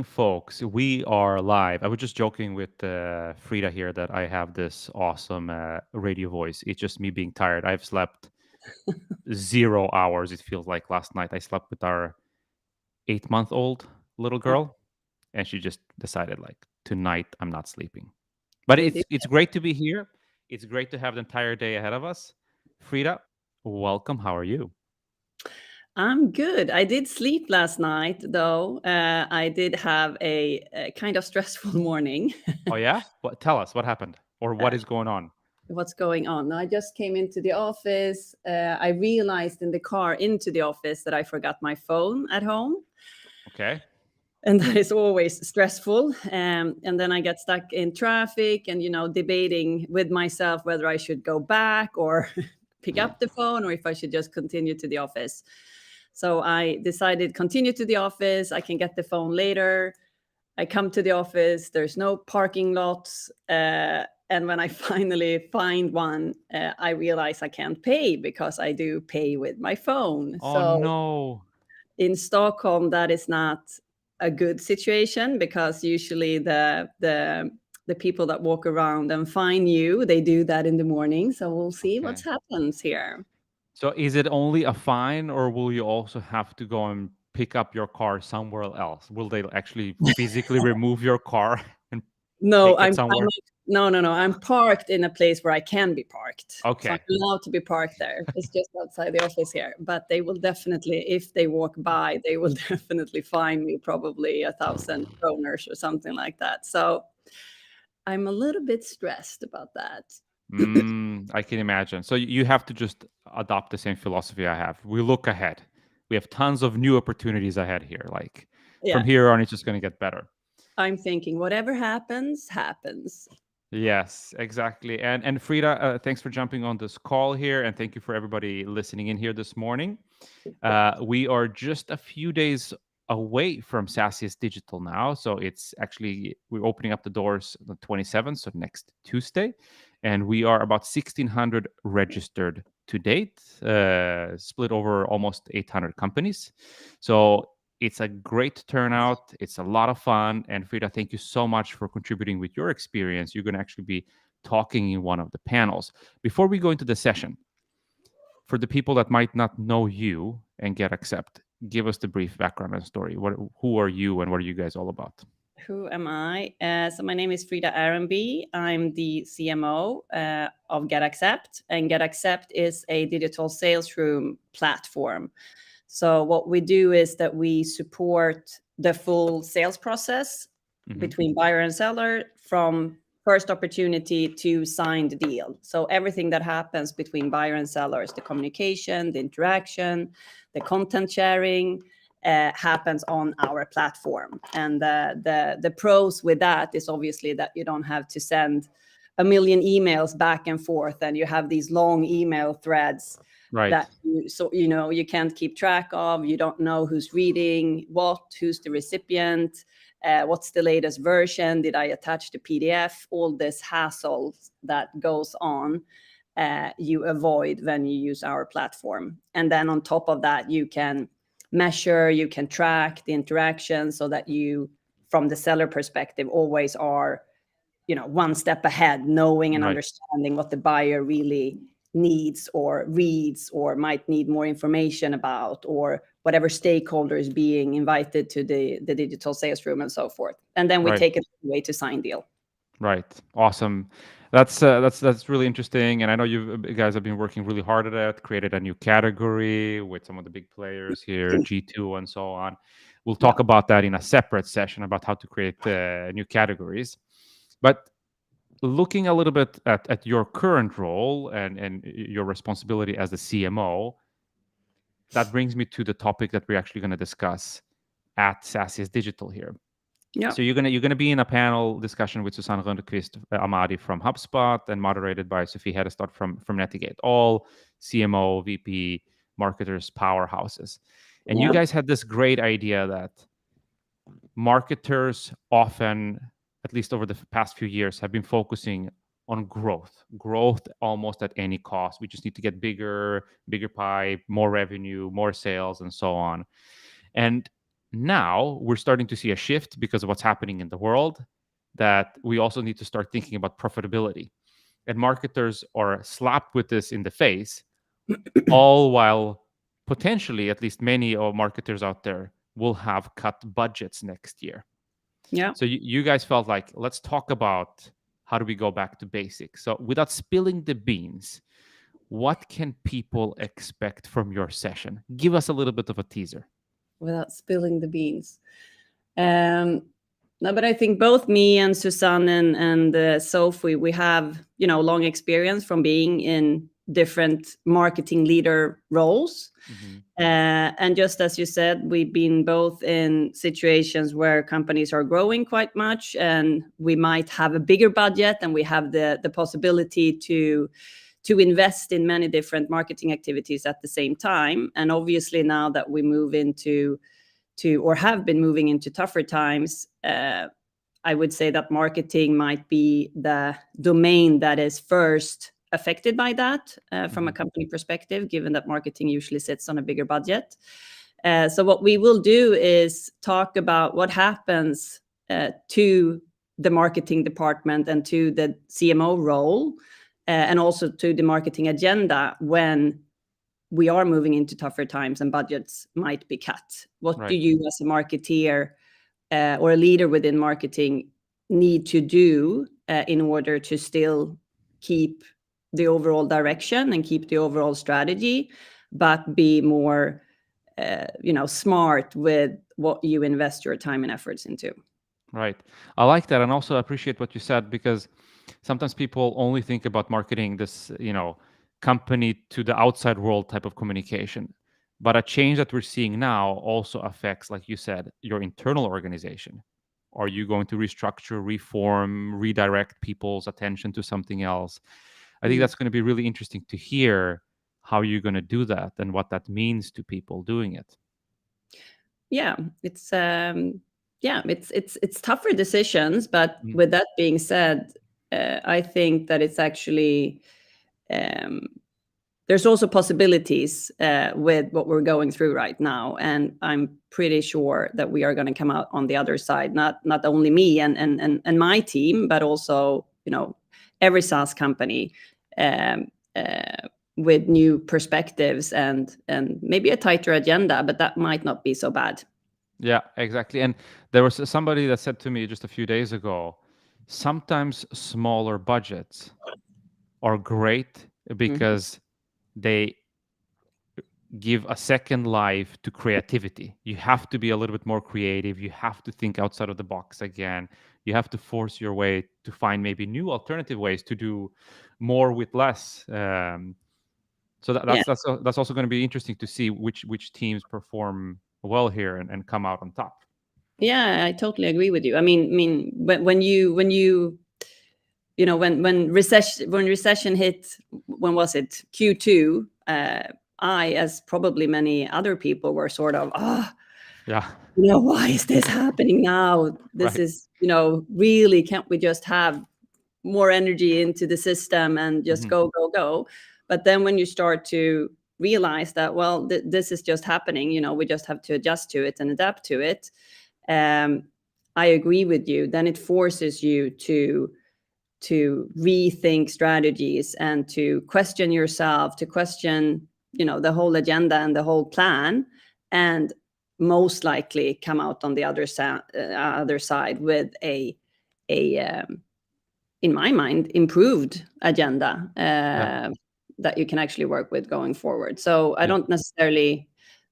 Folks, we are live. I was just joking with Frida here that I have this awesome radio voice. It's just me being tired. I've slept 0 hours, it feels like last night. I slept with our 8-month-old little Uh, girl, and she just decided, like, tonight I'm not sleeping. But they do. it's great to be here. It's great to have the entire day ahead of us. Frida, welcome. How are you? I'm good. I did sleep last night, though. I did have a kind of stressful morning. Oh, yeah? What? Tell us what happened or uh, what is going on. what's going on? I just came into the office. I realized in the car into the office that I forgot my phone at home. Okay. And that is always stressful. And then I get stuck in traffic and, debating with myself whether I should go back or pick up the phone or if I should just continue to the office. So I decided continue to the office. I can get the phone later. I come to the office. There's no parking lots. And when I finally find one, I realize I can't pay because I do pay with my phone. Oh, So no. in Stockholm, that is not a good situation because usually the people that walk around and find you, they do that in the morning. So we'll see what Okay. happens here. So is it only a fine, or will you also have to go and pick up your car somewhere else? Will they actually physically remove your car and No, take it I'm somewhere? no, no, no. I'm parked in a place where I can be parked. So I'm Okay. allowed to be parked there. It's just outside the office here. But they will definitely, if they walk by, they will definitely fine me probably 1,000 kroners or something like that. So I'm a little bit stressed about that. I can imagine. So you have to just adopt the same philosophy I have. We look ahead. We have tons of new opportunities ahead here. Like from Yeah, here on, it's just going to get better. I'm thinking whatever happens, happens. Yes, exactly. And Frida, thanks for jumping on this call here, and thank you for everybody listening in here this morning. We are just a few days away from SaaSiest Digital now, so it's actually we're opening up the doors on the 27th, so next Tuesday, and we are about 1,600 registered to date, split over almost 800 companies. So it's a great turnout. It's a lot of fun. And Frida, thank you so much for contributing with your experience. You're going to actually be talking in one of the panels. Before we go into the session, for the people that might not know you and get accept, give us the brief background and story. Who are you, and what are you guys all about? Who am I? So my name is Frida Ahrenby. I'm the CMO of GetAccept, and GetAccept is a digital sales room platform. So what we do is that we support the full sales process Hmm. between buyer and seller from first opportunity to signed deal. So everything that happens between buyer and sellers, the communication, the interaction, the content sharing, happens on our platform. And the pros with that is obviously that you don't have to send a million emails back and forth, and you have these long email threads Right. that you can't keep track of. You don't know who's reading what, who's the recipient, what's the latest version, did I attach the PDF, all this hassle that goes on. You avoid when you use our platform. And then on top of that, you can measure, you can track the interaction so that you, from the seller perspective, always are one step ahead, knowing and Right. understanding what the buyer really needs or reads or might need more information about, or whatever stakeholder is being invited to the digital sales room and so forth. And then we Right. take it away to sign deal. Right. Awesome. That's really interesting, and I know you guys have been working really hard at it. Created a new category with some of the big players here, G2 and so on. We'll Yeah. talk about that in a separate session about how to create new categories. But looking a little bit at your current role and your responsibility as the CMO, that brings me to the topic that we're actually going to discuss at SaaSiest Digital here. Yeah. So you're gonna be in a panel discussion with Susanne Rundqvist Amadi from HubSpot and moderated by Sophie Hedestad from Netigate, all CMO, VP, marketers, powerhouses. And you Yeah. guys had this great idea that marketers often, at least over the past few years, have been focusing on growth almost at any cost. We just need to get bigger pie, more revenue, more sales, and so on. And now we're starting to see a shift because of what's happening in the world, that we also need to start thinking about profitability. And marketers are slapped with this in the face, all while potentially, at least many of marketers out there will have cut budgets next year. Yeah. So you guys felt like, let's talk about how do we go back to basics. So without spilling the beans, what can people expect from your session? Give us a little bit of a teaser. Without spilling the beans. No, but I think both me and Susanne and Sophie, we have, long experience from being in different marketing leader roles. Mm-hmm. And just as you said, we've been both in situations where companies are growing quite much, and we might have a bigger budget, and we have the possibility to invest in many different marketing activities at the same time. And obviously, now that we move into or have been moving into tougher times, I would say that marketing might be the domain that is first affected by that from a company perspective, given that marketing usually sits on a bigger budget. So what we will do is talk about what happens to the marketing department and to the CMO role, and also to the marketing agenda when we are moving into tougher times and budgets might be cut. What Right. do you as a marketeer or a leader within marketing need to do in order to still keep the overall direction and keep the overall strategy, but be more smart with what you invest your time and efforts into? Right. I like that, and also appreciate what you said, because sometimes people only think about marketing, this, company to the outside world type of communication. But a change that we're seeing now also affects, like you said, your internal organization. Are you going to restructure, reform, redirect people's attention to something else? I think that's going to be really interesting to hear how you're going to do that and what that means to people doing it. Yeah, it's it's tougher decisions, but Mm. with that being said, I think that it's actually there's also possibilities with what we're going through right now, and I'm pretty sure that we are going to come out on the other side. Not only me and my team, but also every SaaS company um, with new perspectives and maybe a tighter agenda, but that might not be so bad. Yeah, exactly. And there was somebody that said to me just a few days ago, sometimes smaller budgets are great Mm. because they give a second life to creativity. You have to be a little bit more creative. You have to think outside of the box again. You have to force your way to find maybe new alternative ways to do more with less. So Yeah, that's also going to be interesting to see which teams perform well here and come out on top. yeah, I totally agree with you. I mean, when you when recession hit, when was it? Q2. I, as probably many other people, were sort of, Yeah. why is this happening now? This Right. is, really, can't we just have more energy into the system and just Hmm. go, go, go? But then when you start to realize that, well, this is just happening, we just have to adjust to it and adapt to it. Um, I agree with you. Then it forces you to rethink strategies and to question yourself, to question, the whole agenda and the whole plan, and most likely come out on the other side with a in my mind improved agenda Yeah. that you can actually work with going forward. So I Yeah. don't necessarily,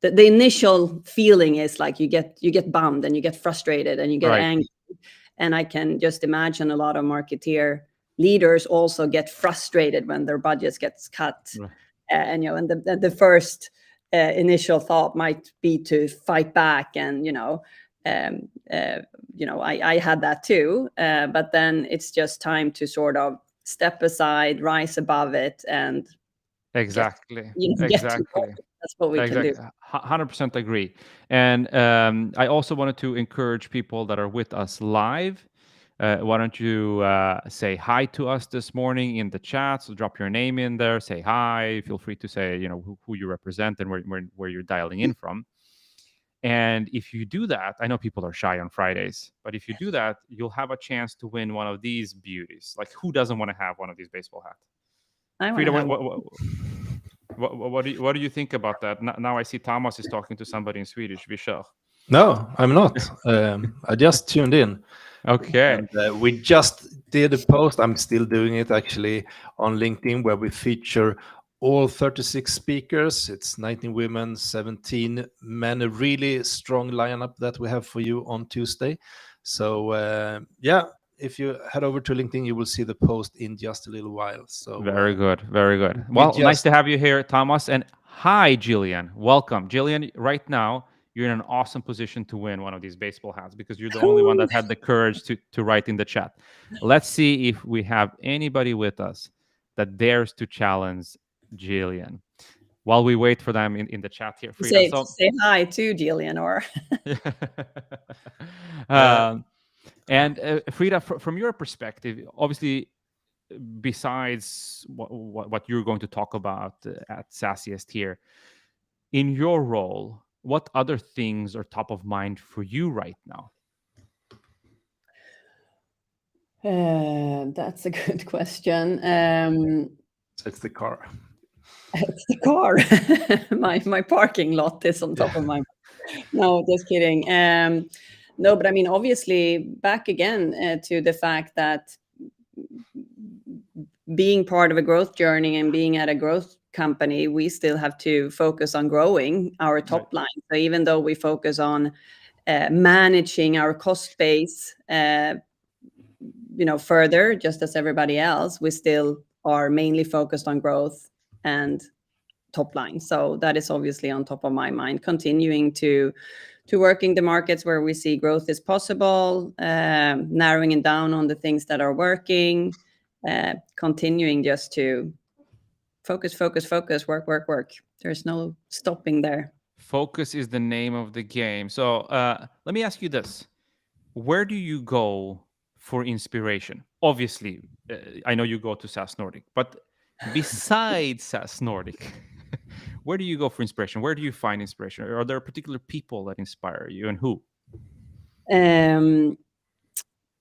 the initial feeling is like you get bummed and you get frustrated and you get Right. angry, and I can just imagine a lot of marketeer leaders also get frustrated when their budgets gets cut. Right. And and the first initial thought might be to fight back, and um, I had that too. But then it's just time to sort of step aside, rise above it, and get Exactly. get to work. Exactly. That's what we can do. Exactly. 100% agree. And I also wanted to encourage people that are with us live. Why don't you say hi to us this morning in the chat? So drop your name in there, say hi. Feel free to say, who you represent and where you're dialing in from. And if you do that, I know people are shy on Fridays, but if you do that, you'll have a chance to win one of these beauties. Like, who doesn't want to have one of these baseball hats? I want to Frida, have one. what do you think about that? Now I see Thomas is talking to somebody in Swedish. Vi kör. No, I'm not. I just tuned in. Okay. And we just did a post. I'm still doing it actually on LinkedIn, where we feature all 36 speakers. It's 19 women, 17 men, a really strong lineup that we have for you on Tuesday. So yeah, if you head over to LinkedIn, you will see the post in just a little while. So very good. Well, nice to have you here, Thomas. And hi, Jillian. Welcome. Jillian, right now, you're in an awesome position to win one of these baseball hats because you're the only one that had the courage to write in the chat. Let's see if we have anybody with us that dares to challenge Jillian. While we wait for them in the chat here, Frida. Say hi to Jillian, or and Frida, from your perspective, obviously, besides what you're going to talk about at SaaSiest here, in your role, what other things are top of mind for you right now? That's a good question. It's the car. It's the car. my parking lot is on top of my. No, just kidding. No, but I mean, obviously, back again to the fact that being part of a growth journey and being at a growth company, we still have to focus on growing our top line. So even though we focus on managing our cost base, further, just as everybody else, we still are mainly focused on growth and top line. So that is obviously on top of my mind, continuing to working the markets where we see growth is possible, narrowing it down on the things that are working, continuing just to focus, work. There's no stopping there. Focus is the name of the game. So let me ask you this. Where do you go for inspiration? Obviously, I know you go to SaaS Nordic, but besides SaaS Nordic, where do you go for inspiration? Where do you find inspiration? Are there particular people that inspire you, and who?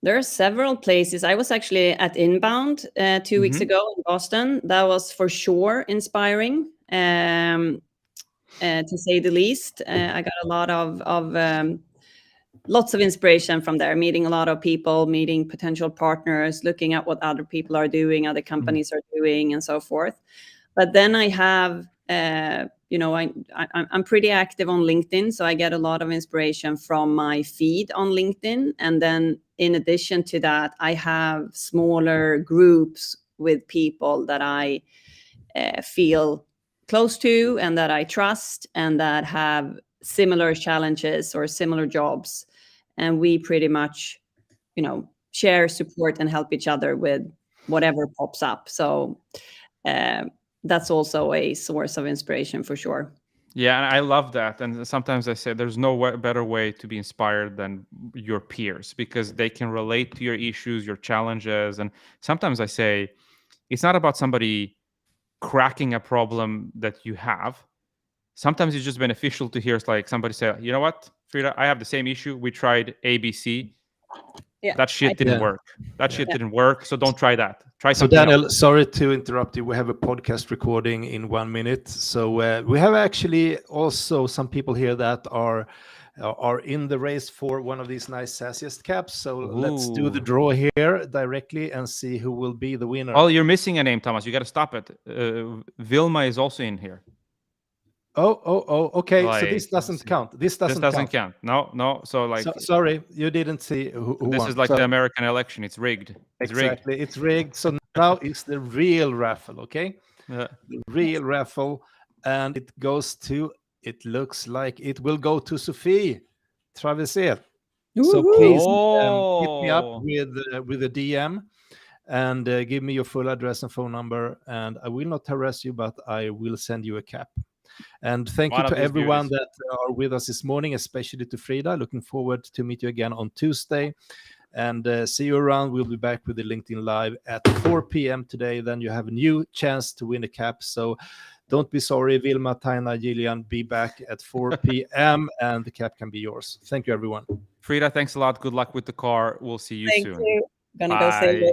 There are several places. I was actually at Inbound 2 weeks ago in Boston. That was for sure inspiring, to say the least. I got a lot of lots of inspiration from there, meeting a lot of people, meeting potential partners, looking at what other people are doing, other companies are doing, and so forth. But then I have, I'm pretty active on LinkedIn, so I get a lot of inspiration from my feed on LinkedIn. And then in addition to that, I have smaller groups with people that I feel close to and that I trust and that have similar challenges or similar jobs. And we pretty much, share, support, and help each other with whatever pops up. So that's also a source of inspiration for sure. Yeah, and I love that. And sometimes I say there's no better way to be inspired than your peers, because they can relate to your issues, your challenges. And sometimes I say it's not about somebody cracking a problem that you have. Sometimes it's just beneficial to hear like somebody say, you know what, Frida, I have the same issue. We tried ABC. Yeah, that shit didn't work. That shit didn't work. So don't try that. Try something Daniel, else. Sorry to interrupt you. We have a podcast recording in 1 minute. So we have actually also some people here that are in the race for one of these nice SaaSiest caps. So let's do the draw here directly and see who will be the winner. Oh, you're missing a name, Thomas. You got to stop it. Vilma is also in here. Oh, okay. So this doesn't count. This doesn't count. No. So sorry, you didn't see who this won. Is like the American election. It's rigged. Exactly. It's rigged. So now it's the real raffle, okay? The real raffle. And it looks like it will go to Sophie Traveser. So please hit me up with a DM and give me your full address and phone number. And I will not harass you, but I will send you a cap. And thank you to everyone that are with us this morning, especially to Frida. Looking forward to meet you again on Tuesday. And see you around. We'll be back with the LinkedIn Live at 4 p.m. today. Then you have a new chance to win a cap. So Don't be sorry, Vilma, Taina, Gillian, be back at 4 p.m. and the cap can be yours. Thank you, everyone. Frida, thanks a lot. Good luck with the car. We'll see you Thank soon. you. Gonna Bye. go save it.